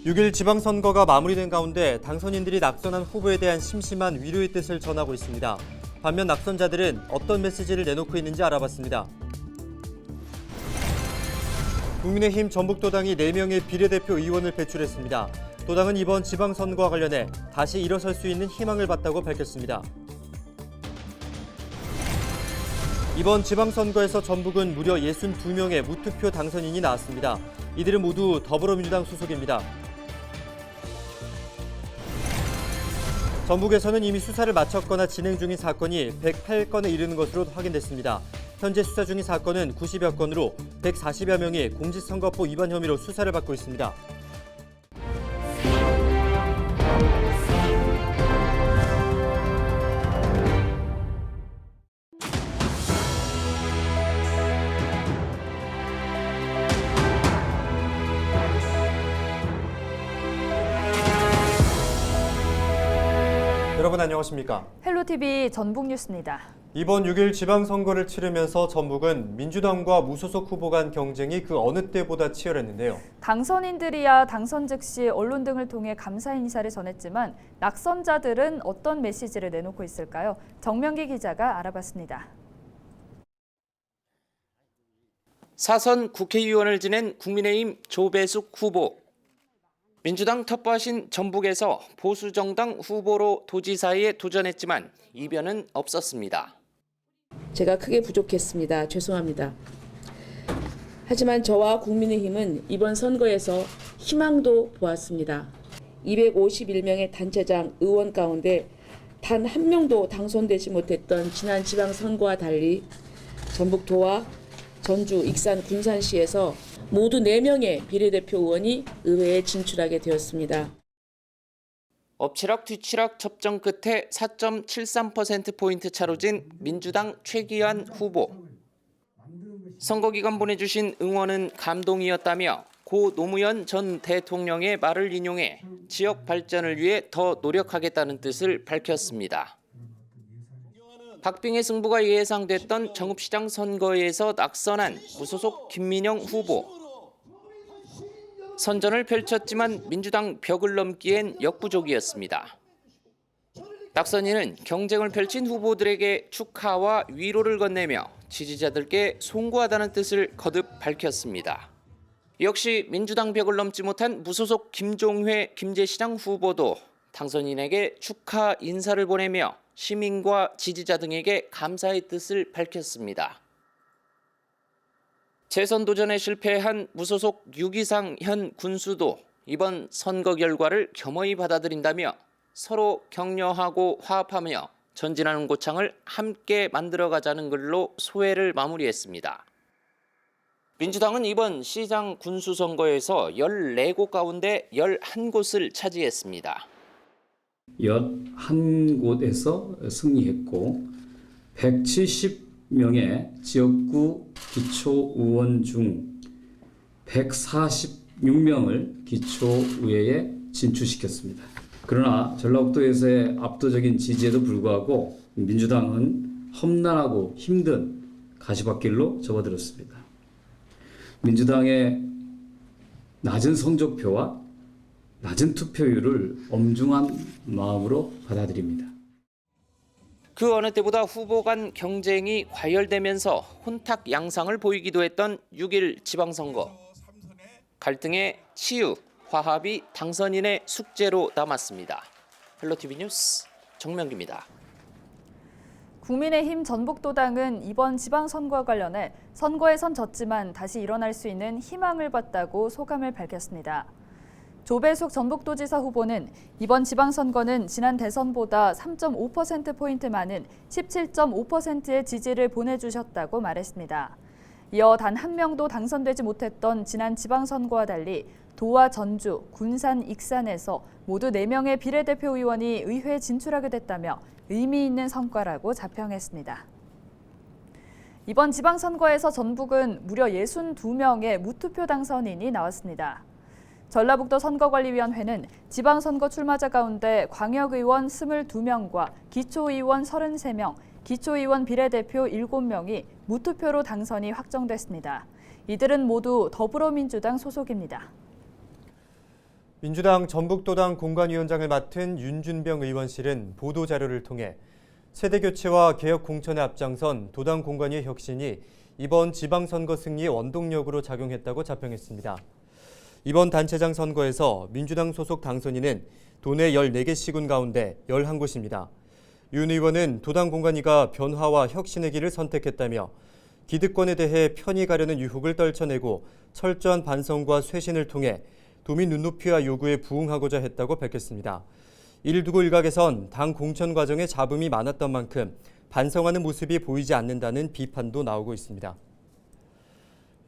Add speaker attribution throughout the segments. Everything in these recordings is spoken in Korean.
Speaker 1: 6일 지방선거가 마무리된 가운데 당선인들이 낙선한 후보에 대한 심심한 위로의 뜻을 전하고 있습니다. 반면 낙선자들은 어떤 메시지를 내놓고 있는지 알아봤습니다. 국민의힘 전북도당이 4명의 비례대표 의원을 배출했습니다. 도당은 이번 지방선거와 관련해 다시 일어설 수 있는 희망을 봤다고 밝혔습니다. 이번 지방선거에서 전북은 무려 62명의 무투표 당선인이 나왔습니다. 이들은 모두 더불어민주당 소속입니다. 전북에서는 이미 수사를 마쳤거나 진행 중인 사건이 108건에 이르는 것으로 확인됐습니다. 현재 수사 중인 사건은 90여 건으로 140여 명이 공직선거법 위반 혐의로 수사를 받고 있습니다. 여러분 안녕하십니까?
Speaker 2: 헬로TV 전북뉴스입니다.
Speaker 1: 이번 6일 지방선거를 치르면서 전북은 민주당과 무소속 후보 간 경쟁이 그 어느 때보다 치열했는데요.
Speaker 2: 당선인들이야 당선 즉시 언론 등을 통해 감사 인사를 전했지만 낙선자들은 어떤 메시지를 내놓고 있을까요? 정명기 기자가 알아봤습니다.
Speaker 3: 사선 국회의원을 지낸 국민의힘 조배숙 후보. 민주당 텃밭인 전북에서 보수정당 후보로 도지사에 도전했지만 이변은 없었습니다.
Speaker 4: 제가 크게 부족했습니다. 죄송합니다. 하지만 저와 국민의힘은 이번 선거에서 희망도 보았습니다. 251명의 단체장 의원 가운데 단 한 명도 당선되지 못했던 지난 지방선거와 달리 전북도와 전주, 익산, 군산시에서 모두 4명의 비례대표 의원이 의회에 진출하게 되었습니다.
Speaker 3: 엎치락 뒤치락 접전 끝에 4.73%포인트 차로 진 민주당 최기환 후보. 선거 기간 보내주신 응원은 감동이었다며 고 노무현 전 대통령의 말을 인용해 지역 발전을 위해 더 노력하겠다는 뜻을 밝혔습니다. 박빙의 승부가 예상됐던 정읍시장 선거에서 낙선한 무소속 김민영 후보. 선전을 펼쳤지만 민주당 벽을 넘기엔 역부족이었습니다. 낙선인은 경쟁을 펼친 후보들에게 축하와 위로를 건네며 지지자들께 송구하다는 뜻을 거듭 밝혔습니다. 역시 민주당 벽을 넘지 못한 무소속 김종회 김제시장 후보도 당선인에게 축하 인사를 보내며 시민과 지지자 등에게 감사의 뜻을 밝혔습니다. 재선 도전에 실패한 무소속 유기상 현 군수도 이번 선거 결과를 겸허히 받아들인다며 서로 격려하고 화합하며 전진하는 고창을 함께 만들어가자는 글로 소회를 마무리했습니다. 민주당은 이번 시장 군수 선거에서 14곳 가운데 11곳을 차지했습니다.
Speaker 5: 11곳에서 승리했고 170명의 지역구 기초의원 중 146명을 기초의회에 진출시켰습니다. 그러나 전라북도에서의 압도적인 지지에도 불구하고 민주당은 험난하고 힘든 가시밭길로 접어들었습니다. 민주당의 낮은 성적표와 낮은 투표율을 엄중한 마음으로 받아들입니다.
Speaker 3: 그 어느 때보다 후보 간 경쟁이 과열되면서 혼탁 양상을 보이기도 했던 6일 지방선거. 갈등의 치유, 화합이 당선인의 숙제로 남았습니다. 헬로TV 뉴스 정명기입니다.
Speaker 2: 국민의힘 전북도당은 이번 지방선거와 관련해 선거에선 졌지만 다시 일어날 수 있는 희망을 봤다고 소감을 밝혔습니다. 조배숙 전북도지사 후보는 이번 지방선거는 지난 대선보다 3.5%포인트 많은 17.5%의 지지를 보내주셨다고 말했습니다. 이어 단 한 명도 당선되지 못했던 지난 지방선거와 달리 도와 전주, 군산, 익산에서 모두 4명의 비례대표 의원이 의회에 진출하게 됐다며 의미 있는 성과라고 자평했습니다. 이번 지방선거에서 전북은 무려 62명의 무투표 당선인이 나왔습니다. 전라북도 선거관리위원회는 지방선거 출마자 가운데 광역의원 22명과 기초의원 33명, 기초의원 비례대표 7명이 무투표로 당선이 확정됐습니다. 이들은 모두 더불어민주당 소속입니다.
Speaker 1: 민주당 전북도당 공관위원장을 맡은 윤준병 의원실은 보도자료를 통해 세대교체와 개혁 공천에 앞장선 도당 공관위의 혁신이 이번 지방선거 승리의 원동력으로 작용했다고 자평했습니다. 이번 단체장 선거에서 민주당 소속 당선인은 도내 14개 시군 가운데 11곳입니다. 윤 의원은 도당 공관위가 변화와 혁신의 길을 선택했다며 기득권에 대해 편히 가려는 유혹을 떨쳐내고 철저한 반성과 쇄신을 통해 도민 눈높이와 요구에 부응하고자 했다고 밝혔습니다. 이를 두고 일각에선 당 공천 과정에 잡음이 많았던 만큼 반성하는 모습이 보이지 않는다는 비판도 나오고 있습니다.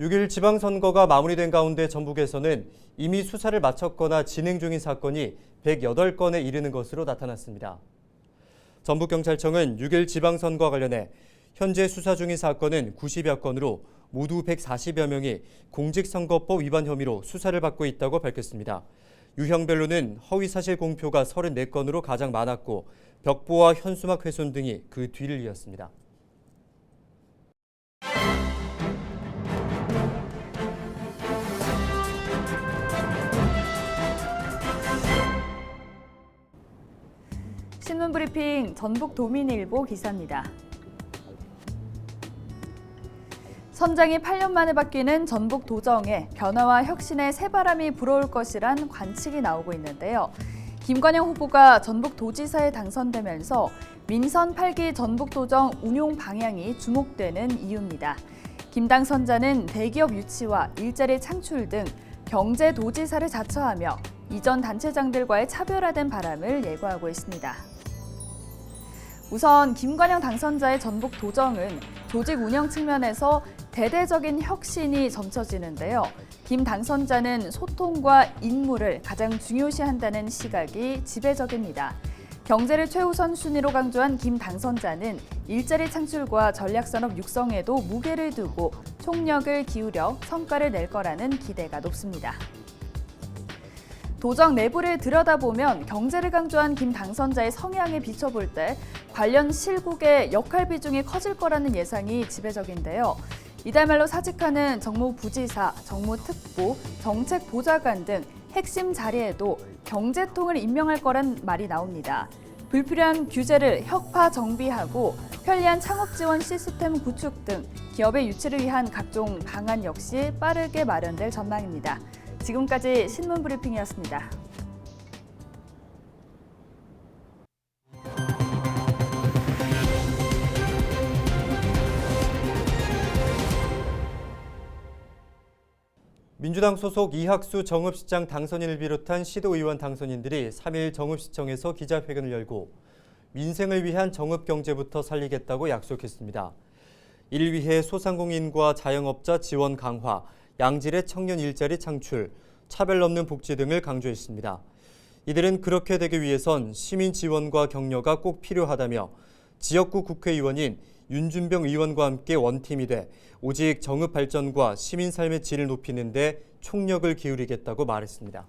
Speaker 1: 6일 지방선거가 마무리된 가운데 전북에서는 이미 수사를 마쳤거나 진행 중인 사건이 108건에 이르는 것으로 나타났습니다. 전북경찰청은 6일 지방선거와 관련해 현재 수사 중인 사건은 90여 건으로 모두 140여 명이 공직선거법 위반 혐의로 수사를 받고 있다고 밝혔습니다. 유형별로는 허위사실 공표가 34건으로 가장 많았고 벽보와 현수막 훼손 등이 그 뒤를 이었습니다.
Speaker 2: 신문브리핑 전북도민일보 기사입니다. 선장이 8년 만에 바뀌는 전북 도정에 변화와 혁신의 새바람이 불어올 것이란 관측이 나오고 있는데요. 김관영 후보가 전북도지사에 당선되면서 민선 8기 전북도정 운용 방향이 주목되는 이유입니다. 김 당선자는 대기업 유치와 일자리 창출 등 경제도지사를 자처하며 이전 단체장들과의 차별화된 바람을 예고하고 있습니다. 우선 김관영 당선자의 전북도정은 조직 운영 측면에서 대대적인 혁신이 점쳐지는데요. 김 당선자는 소통과 인물을 가장 중요시한다는 시각이 지배적입니다. 경제를 최우선 순위로 강조한 김 당선자는 일자리 창출과 전략산업 육성에도 무게를 두고 총력을 기울여 성과를 낼 거라는 기대가 높습니다. 도정 내부를 들여다보면 경제를 강조한 김 당선자의 성향에 비춰볼 때 관련 실국의 역할 비중이 커질 거라는 예상이 지배적인데요. 이달 말로 사직하는 정무부지사, 정무특보, 정책보좌관 등 핵심 자리에도 경제통을 임명할 거란 말이 나옵니다. 불필요한 규제를 혁파 정비하고 편리한 창업 지원 시스템 구축 등 기업의 유치를 위한 각종 방안 역시 빠르게 마련될 전망입니다. 지금까지 신문브리핑이었습니다.
Speaker 1: 민주당 소속 이학수 정읍시장 당선인을 비롯한 시도의원 당선인들이 3일 정읍시청에서 기자회견을 열고 민생을 위한 정읍경제부터 살리겠다고 약속했습니다. 이를 위해 소상공인과 자영업자 지원 강화, 양질의 청년 일자리 창출, 차별 없는 복지 등을 강조했습니다. 이들은 그렇게 되기 위해선 시민 지원과 격려가 꼭 필요하다며 지역구 국회의원인 윤준병 의원과 함께 원팀이 돼 오직 정읍 발전과 시민 삶의 질을 높이는 데 총력을 기울이겠다고 말했습니다.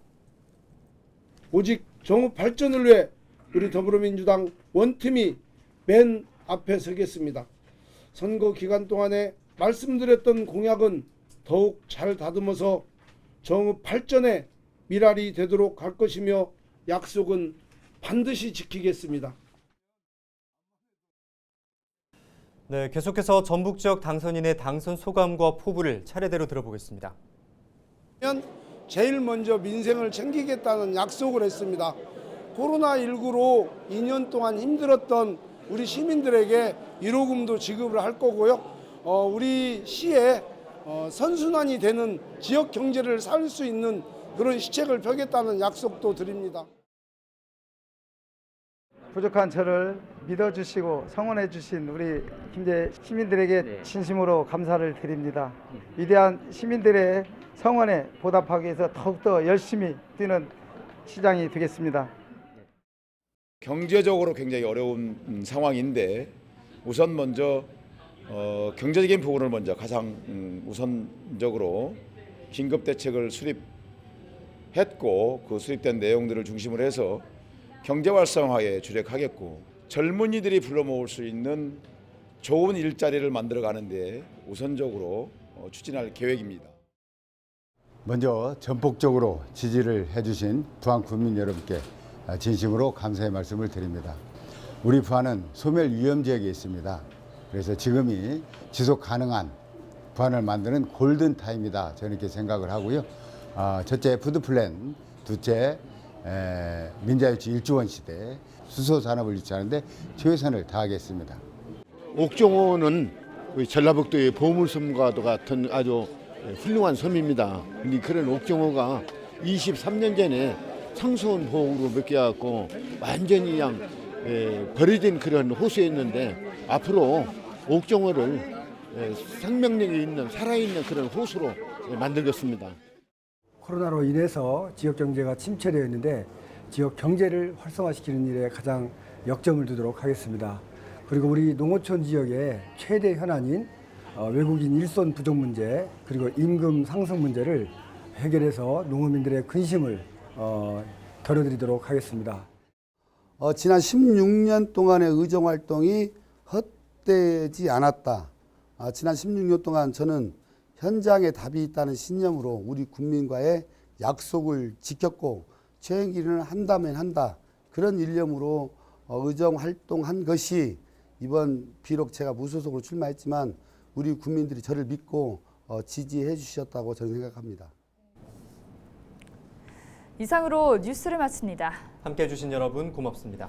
Speaker 6: 오직 정읍 발전을 위해 우리 더불어민주당 원팀이 맨 앞에 서겠습니다. 선거 기간 동안에 말씀드렸던 공약은 더욱 잘 다듬어서 정읍 발전의 미랄이 되도록 할 것이며 약속은 반드시 지키겠습니다.
Speaker 1: 네, 계속해서 전북 지역 당선인의 당선 소감과 포부를 차례대로 들어보겠습니다.
Speaker 6: 제일 먼저 민생을 챙기겠다는 약속을 했습니다. 코로나19로 2년 동안 힘들었던 우리 시민들에게 위로금도 지급을 할 거고요. 우리 시에 선순환이 되는 지역 경제를 살릴 수 있는 그런 시책을 펴겠다는 약속도 드립니다.
Speaker 7: 부족한 저를 믿어주시고 성원해 주신 우리 김제 시민들에게 진심으로 감사를 드립니다. 위대한 시민들의 성원에 보답하기 위해서 더욱더 열심히 뛰는 시장이 되겠습니다.
Speaker 8: 경제적으로 굉장히 어려운 상황인데 우선 먼저 경제적인 부분을 먼저 가장 우선적으로 긴급대책을 수립했고 그 수립된 내용들을 중심으로 해서 경제 활성화에 주력하겠고 젊은이들이 불러 모을 수 있는 좋은 일자리를 만들어가는 데 우선적으로 추진할 계획입니다.
Speaker 9: 먼저 전폭적으로 지지를 해주신 부안 국민 여러분께 진심으로 감사의 말씀을 드립니다. 우리 부안은 소멸 위험 지역에 있습니다. 그래서 지금이 지속 가능한 부안을 만드는 골든 타임이다, 저는 이렇게 생각을 하고요. 첫째 푸드 플랜, 둘째 민자유치 1조 시대 수소 산업을 유치하는데 최선을 다하겠습니다.
Speaker 10: 옥정호는 우리 전라북도의 보물섬과도 같은 아주 훌륭한 섬입니다. 근데 그런 옥정호가 23년 전에 상수원 보호구로 묶여갖고 완전히 그냥 버려진 그런 호수였는데 앞으로 옥정호를 생명력이 있는 살아있는 그런 호수로 만들겠습니다.
Speaker 7: 코로나로 인해서 지역 경제가 침체되어 있는데 지역 경제를 활성화시키는 일에 가장 역점을 두도록 하겠습니다. 그리고 우리 농어촌 지역의 최대 현안인 외국인 일손 부족 문제, 그리고 임금 상승 문제를 해결해서 농어민들의 근심을 덜어드리도록 하겠습니다.
Speaker 11: 지난 16년 동안의 의정 활동이 헛되지 않았다. 지난 16년 동안 저는 현장에 답이 있다는 신념으로 우리 국민과의 약속을 지켰고 최행기는 한다면 한다, 그런 일념으로 의정 활동한 것이 이번 비록 제가 무소속으로 출마했지만 우리 국민들이 저를 믿고 지지해 주셨다고 저는 생각합니다.
Speaker 2: 이상으로 뉴스를 마칩니다.
Speaker 1: 함께해 주신 여러분 고맙습니다.